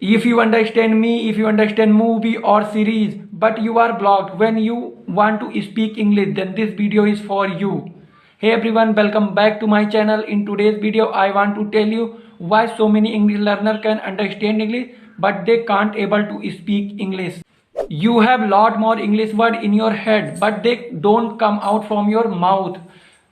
If you understand me, if you understand movie or series, but you are blocked when you want to speak English, then this video is for you. Hey everyone, welcome back to my channel. In today's video I want to tell you why so many English learner can understand English but they can't able to speak English. You have lot more English word in your head but they don't come out from your mouth.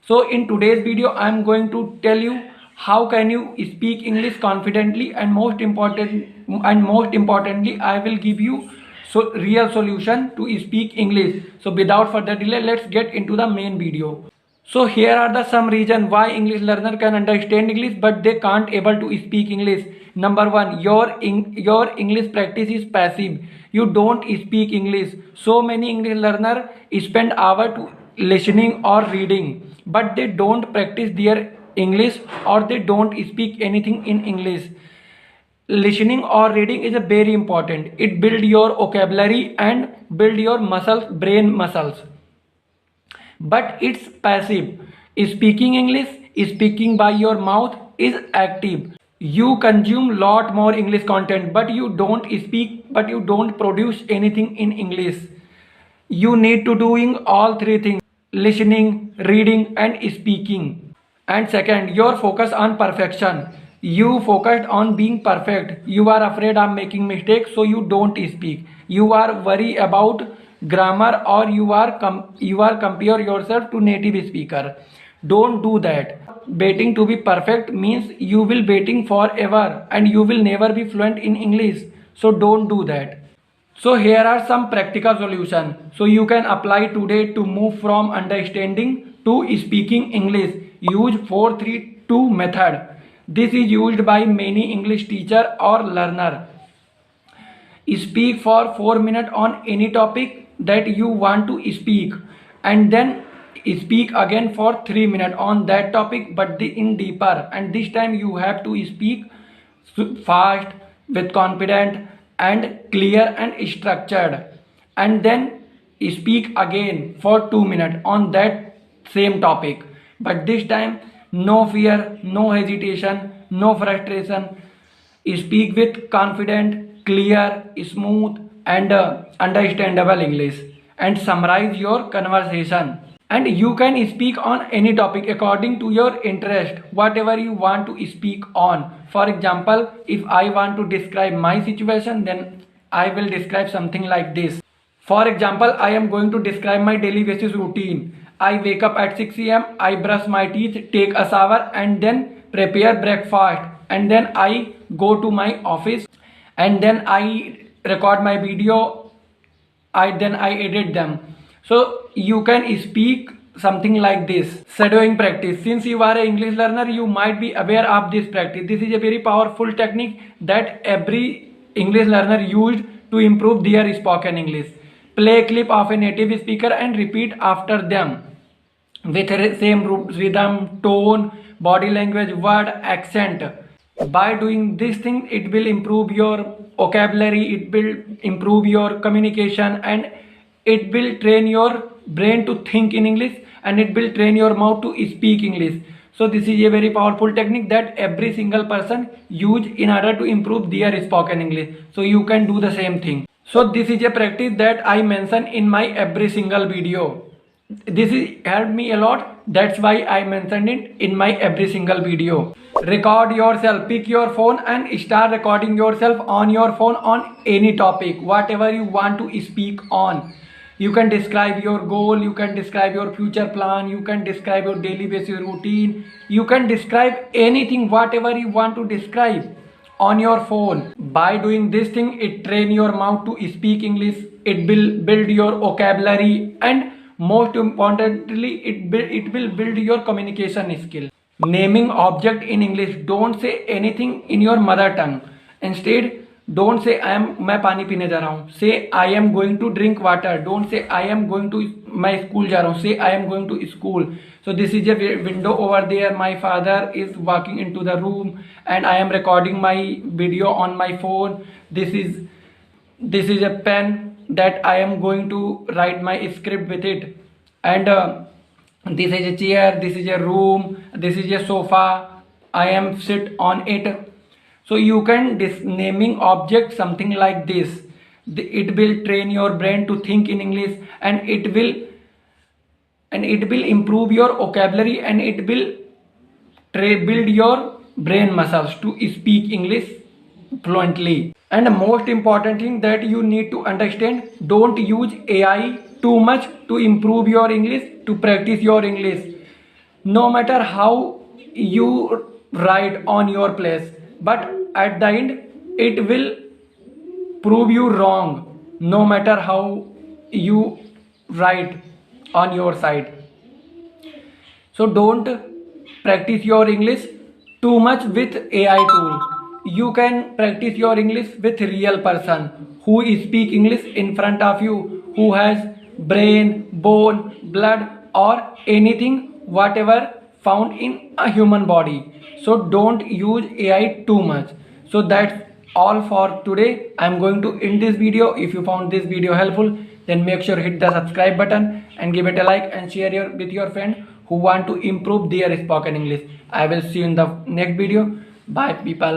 So in today's video I am going to tell you how can you speak English confidently, and most importantly I will give you real solution to speak English. So without further delay, let's get into the main video. So here are the some reason why English learner can understand English but they can't able to speak English. Number one, your English practice is passive. You don't speak English. So many English learner spend hour to listening or reading, but they don't practice their English or they don't speak anything in English. Listening or reading is a very important. It build your vocabulary and build your muscles, brain muscles, but it's passive. Speaking English, speaking by your mouth is active. You consume lot more English content but you don't speak, but you don't produce anything in English. You need to doing all three things: listening, reading and speaking. And second, your focus on perfection. You focused on being perfect. You are afraid of making mistakes, so you don't speak. You are worried about grammar, or you are compare yourself to native speaker. Don't do that. Waiting to be perfect means you will waiting forever and you will never be fluent in English. So don't do that. So here are some practical solutions so you can apply today to move from understanding to speaking English. Use 4-3-2 method. This is used by many English teacher or learner. Speak for 4 minutes on any topic that you want to speak, and then speak again for 3 minutes on that topic but in deeper, and this time you have to speak fast, with confidence and clear and structured, and then speak again for 2 minutes on that same topic, but this time no fear, no hesitation, no frustration. Speak with confident, clear, smooth and understandable English, and summarize your conversation. And you can speak on any topic according to your interest, whatever you want to speak on. For example, if I want to describe my situation, then I will describe something like this. For example, I am going to describe my daily basis routine. I wake up at 6 a.m. I brush my teeth, take a shower and then prepare breakfast, and then I go to my office and then I record my video. I edit them. So you can speak something like this. Shadowing practice. Since you are an English learner, you might be aware of this practice. This is a very powerful technique that every English learner used to improve their spoken English. Play a clip of a native speaker and repeat after them with same rhythm, tone, body language, word, accent. By doing this thing, it will improve your vocabulary, it will improve your communication, and it will train your brain to think in English, and it will train your mouth to speak English. So this is a very powerful technique that every single person use in order to improve their spoken English. So you can do the same thing. So this is a practice that I mention in my every single video. This is helped me a lot. That's why I mentioned it in my every single video. Record yourself. Pick your phone and start recording yourself on your phone on any topic, whatever you want to speak on. You can describe your goal, you can describe your future plan, you can describe your daily basis routine, you can describe anything, whatever you want to describe on your phone. By doing this thing, it train your mouth to speak English, it will build your vocabulary, and most importantly it will build your communication skill. Naming object in English. Don't say anything in your mother tongue. Instead, don't say मैं पानी पीने जा रहा हूँ. Say I am going to drink water. Don't say I am going to मैं school जा रहा हूँ. Say I am going to school. So this is a window over there. My father is walking into the room and I am recording my video on my phone. This is a pen that I am going to write my script with it. And this is a chair, this is a room, this is a sofa, I am sit on it. So you can naming object something like this. It will train your brain to think in English, and it will improve your vocabulary, and it will build your brain muscles to speak English fluently. And the most important thing that you need to understand, don't use AI too much to improve your English, to practice your English. No matter how you write on your place, but at the end it will prove you wrong, no matter how you write on your side. So don't practice your English too much with AI tool. You can practice your English with real person who speak English in front of you, who has brain, bone, blood, or anything whatever found in a human body. So don't use AI too much. So that's all for today. I'm going to end this video. If you found this video helpful, then make sure hit the subscribe button and give it a like and share with your friend who want to improve their spoken English. I will see you in the next video. Bye people.